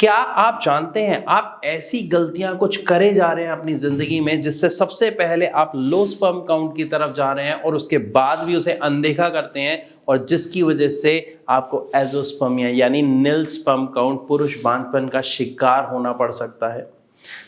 क्या आप जानते हैं आप ऐसी गलतियां कुछ करे जा रहे हैं अपनी जिंदगी में जिससे सबसे पहले आप लो स्पर्म काउंट की तरफ जा रहे हैं और उसके बाद भी उसे अनदेखा करते हैं और जिसकी वजह से आपको एजोस्पर्मिया यानी नील स्पर्म काउंट पुरुष बांझपन का शिकार होना पड़ सकता है।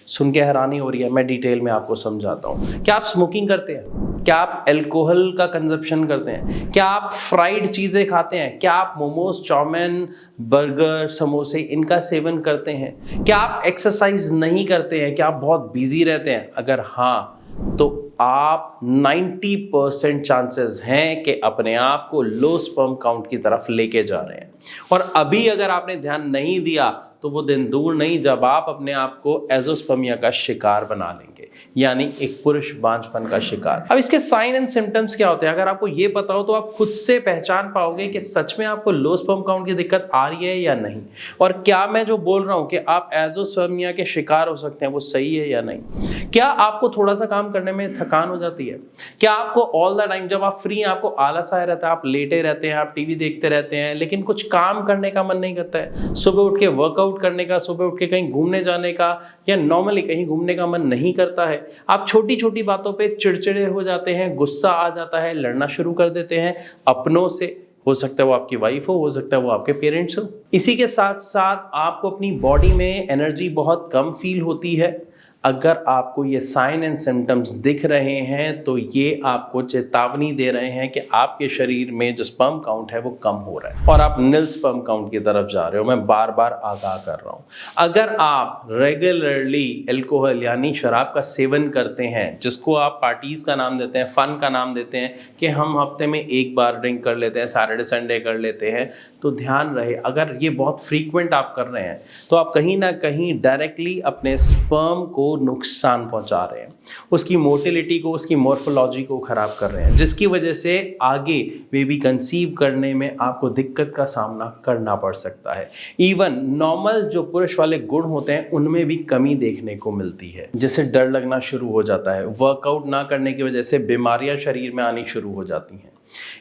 सुन के हैरानी हो रही है, मैं डिटेल में आपको समझाता हूं। क्या आप स्मोकिंग करते हैं? क्या आप अल्कोहल का कंजप्शन करते हैं? क्या आप फ्राइड चीजें खाते हैं? क्या आप मोमोज, चाउमीन, बर्गर, समोसे इनका सेवन करते हैं? क्या आप एक्सरसाइज नहीं करते हैं? क्या आप बहुत बिजी रहते हैं? अगर हाँ तो आप 90% चांसेस हैं कि अपने आप को लो स्पर्म काउंट की तरफ लेके जा रहे हैं। और अभी अगर आपने ध्यान नहीं दिया तो वो दिन दूर नहीं जब आप अपने आप को एजोस्पर्मिया का शिकार बना लेंगे, यानी एक पुरुष बांझपन का शिकार। अब इसके साइन एंड सिम्टम्स क्या होते हैं? अगर आपको ये पता हो तो आप खुद से पहचान पाओगे कि सच में आपको लो स्पर्म काउंट की दिक्कत आ रही है या नहीं, और क्या मैं जो बोल रहा हूं कि आप एजोस्पर्मिया के शिकार हो सकते हैं वो सही है या नहीं। क्या आपको थोड़ा सा काम करने में थकान हो जाती है? क्या आपको ऑल द टाइम जब आप फ्री हैं आपको आलस आया रहता है, आप लेटे रहते हैं, आप टीवी देखते रहते हैं, लेकिन कुछ काम करने का मन नहीं करता है? सुबह उठ के वर्कआउट करने का, सुबह उठ के कहीं घूमने जाने का या नॉर्मली कहीं घूमने का मन नहीं करता है? आप छोटी छोटी बातों पे चिड़चिड़े हो जाते हैं, गुस्सा आ जाता है, लड़ना शुरू कर देते हैं अपनों से। हो सकता है वो आपकी वाइफ हो सकता है वो आपके पेरेंट्स हो। इसी के साथ साथ आपको अपनी बॉडी में एनर्जी बहुत कम फील होती है। अगर आपको ये साइन एंड सिम्टम्स दिख रहे हैं तो ये आपको चेतावनी दे रहे हैं कि आपके शरीर में जो स्पर्म काउंट है वो कम हो रहा है और आप नील स्पर्म काउंट की तरफ जा रहे हो। मैं बार बार आगाह कर रहा हूँ। अगर आप रेगुलरली अल्कोहल यानी शराब का सेवन करते हैं, जिसको आप पार्टीज का नाम देते हैं, फन का नाम देते हैं कि हम हफ्ते में एक बार ड्रिंक कर लेते हैं, सैटरडे संडे कर लेते हैं, तो ध्यान रहे अगर ये बहुत फ्रीक्वेंट आप कर रहे हैं तो आप कहीं ना कहीं डायरेक्टली अपने स्पर्म को नुकसान पहुंचा रहे हैं, उसकी मोटिलिटी को, उसकी मॉर्फोलॉजी को खराब कर रहे हैं, जिसकी वजह से आगे बेबी कंसीव करने में आपको दिक्कत का सामना करना पड़ सकता है। इवन नॉर्मल जो पुरुष वाले गुण होते हैं उनमें भी कमी देखने को मिलती है, जैसे डर लगना शुरू हो जाता है, वर्कआउट ना करने की वजह से बीमारियां शरीर में आनी शुरू हो जाती हैं।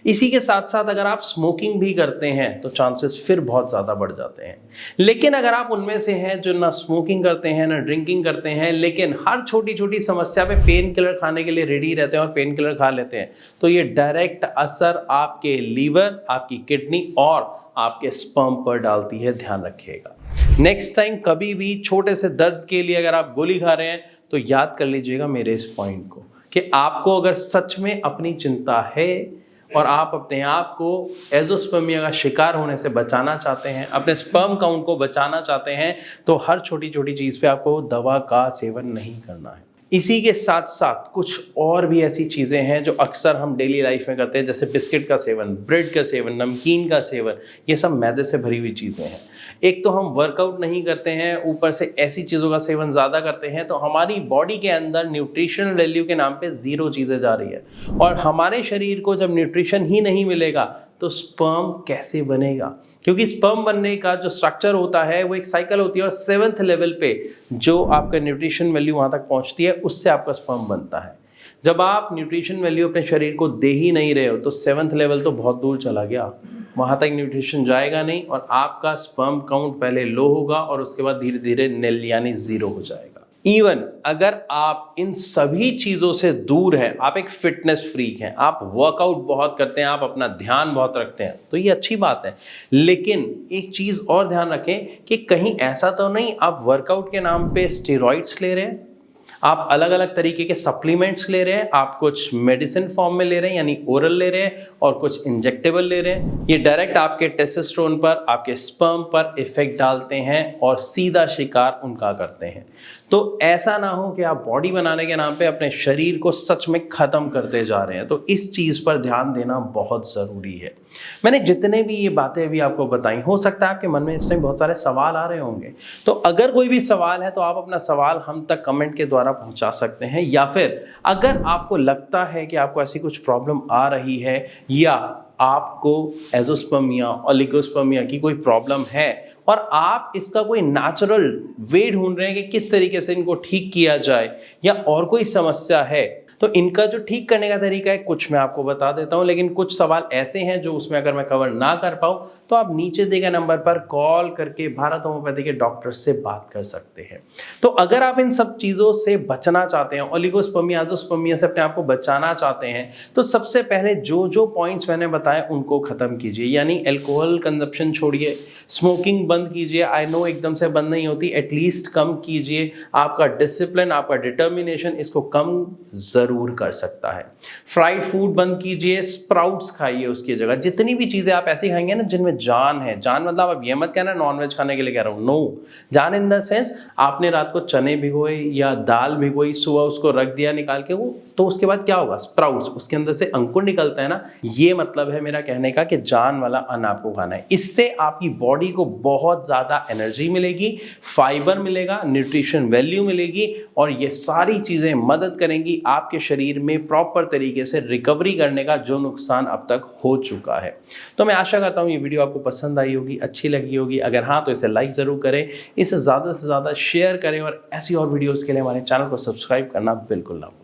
इसी के साथ साथ अगर आप स्मोकिंग भी करते हैं तो चांसेस फिर बहुत ज़्यादा बढ़ जाते हैं। लेकिन अगर आप उनमें से हैं जो ना स्मोकिंग करते हैं ना ड्रिंकिंग करते हैं, लेकिन हर छोटी छोटी समस्या पे पेन किलर खाने के लिए रेडी रहते हैं और पेन किलर खा लेते हैं, तो ये डायरेक्ट असर आपके लीवर, आपकी किडनी और आपके स्पर्म पर डालती है। ध्यान रखिएगा। नेक्स्ट टाइम कभी भी छोटे से दर्द के लिए अगर आप गोली खा रहे हैं तो याद कर लीजिएगा मेरे इस पॉइंट को कि आपको अगर सच में अपनी चिंता है और आप अपने आप को एजोस्पर्मिया का शिकार होने से बचाना चाहते हैं, अपने स्पर्म काउंट को बचाना चाहते हैं, तो हर छोटी छोटी चीज़ पे आपको दवा का सेवन नहीं करना है। इसी के साथ साथ कुछ और भी ऐसी चीज़ें हैं जो अक्सर हम डेली लाइफ में करते हैं, जैसे बिस्किट का सेवन, ब्रेड का सेवन, नमकीन का सेवन। ये सब मैदे से भरी हुई चीज़ें हैं। एक तो हम वर्कआउट नहीं करते हैं, ऊपर से ऐसी चीज़ों का सेवन ज़्यादा करते हैं, तो हमारी बॉडी के अंदर न्यूट्रिशनल वैल्यू के नाम पे ज़ीरो चीज़ें जा रही है। और हमारे शरीर को जब न्यूट्रिशन ही नहीं मिलेगा तो स्पर्म कैसे बनेगा? क्योंकि स्पर्म बनने का जो स्ट्रक्चर होता है वो एक साइकिल होती है और 7th लेवल पे जो आपका न्यूट्रिशन वैल्यू वहाँ तक पहुँचती है उससे आपका स्पर्म बनता है। जब आप न्यूट्रिशन वैल्यू अपने शरीर को दे ही नहीं रहे हो तो 7th लेवल तो बहुत दूर चला गया, वहाँ तक न्यूट्रिशन जाएगा नहीं और आपका स्पर्म काउंट पहले लो होगा और उसके बाद धीरे धीरे नील यानी ज़ीरो हो जाएगा। इवन अगर आप इन सभी चीज़ों से दूर हैं, आप एक फिटनेस फ्रीक हैं, आप वर्कआउट बहुत करते हैं, आप अपना ध्यान बहुत रखते हैं, तो ये अच्छी बात है। लेकिन एक चीज़ और ध्यान रखें कि कहीं ऐसा तो नहीं आप वर्कआउट के नाम पे स्टेरॉइड्स ले रहे हैं, आप अलग अलग तरीके के सप्लीमेंट्स ले रहे हैं, आप कुछ मेडिसिन फॉर्म में ले रहे हैं यानी ओरल ले रहे हैं और कुछ इंजेक्टेबल ले रहे हैं। ये डायरेक्ट आपके टेस्टोस्टेरोन पर, आपके स्पर्म पर इफेक्ट डालते हैं और सीधा शिकार उनका करते हैं। तो ऐसा ना हो कि आप बॉडी बनाने के नाम पे अपने शरीर को सच में ख़त्म करते जा रहे हैं। तो इस चीज़ पर ध्यान देना बहुत ज़रूरी है। मैंने जितने भी ये बातें अभी आपको बताई, हो सकता है आपके मन में इस टाइम बहुत सारे सवाल आ रहे होंगे, तो अगर कोई भी सवाल है तो आप अपना सवाल हम तक कमेंट के द्वारा पहुंचा सकते हैं, या फिर अगर आपको लगता है कि आपको ऐसी कुछ प्रॉब्लम आ रही है या आपको एजोस्पर्मिया, ओलिगोस्पर्मिया की कोई प्रॉब्लम है और आप इसका कोई नेचुरल वे ढूंढ रहे हैं कि किस तरीके से इनको ठीक किया जाए, या और कोई समस्या है, तो इनका जो ठीक करने का तरीका है कुछ मैं आपको बता देता हूं, लेकिन कुछ सवाल ऐसे हैं जो उसमें अगर मैं कवर ना कर पाऊं तो आप नीचे दिए गए नंबर पर कॉल करके भारत होम्योपैथी के डॉक्टर से बात कर सकते हैं। तो अगर आप इन सब चीज़ों से बचना चाहते हैं, ओलिगोस्पर्मिया, एज़ोस्पर्मिया से अपने आप को बचाना चाहते हैं, तो सबसे पहले जो जो पॉइंट्स मैंने बताए उनको खत्म कीजिए। यानी अल्कोहल कंजप्शन छोड़िए, स्मोकिंग बंद कीजिए। आई नो एकदम से बंद नहीं होती, एटलीस्ट कम कीजिए। आपका डिसिप्लिन, आपका डिटर्मिनेशन इसको कम ज़रूर कर सकता है। फ्राइड फूड बंद कीजिए, स्प्राउट्स खाइए उसकी जगह। जितनी भी चीज़ें आप ऐसी खाएंगे ना जिनमें जान है, जान मतलब आप ये मत कहना नॉनवेज खाने के लिए कह रहा हूँ, नो, जान इन द सेंस आपने रात को चने भिगोए या दाल भिगोई, सुबह उसको रख दिया निकाल के, वो तो उसके बाद क्या होगा, स्प्राउट्स, उसके अंदर से अंकुर निकलता है ना। ये मतलब है मेरा कहने का कि जान वाला अन्न आपको खाना है। इससे आपकी बॉडी को बहुत ज़्यादा एनर्जी मिलेगी, फाइबर मिलेगा, न्यूट्रिशन वैल्यू मिलेगी, और ये सारी चीज़ें मदद करेंगी आपके शरीर में प्रॉपर तरीके से रिकवरी करने का जो नुकसान अब तक हो चुका है। तो मैं आशा करता हूँ ये वीडियो आपको पसंद आई होगी, अच्छी लगी होगी। अगर हाँ तो इसे लाइक ज़रूर करें, इसे ज़्यादा से ज़्यादा शेयर करें, और ऐसी और वीडियोज़ के लिए हमारे चैनल को सब्सक्राइब करना बिल्कुल ना भूलें।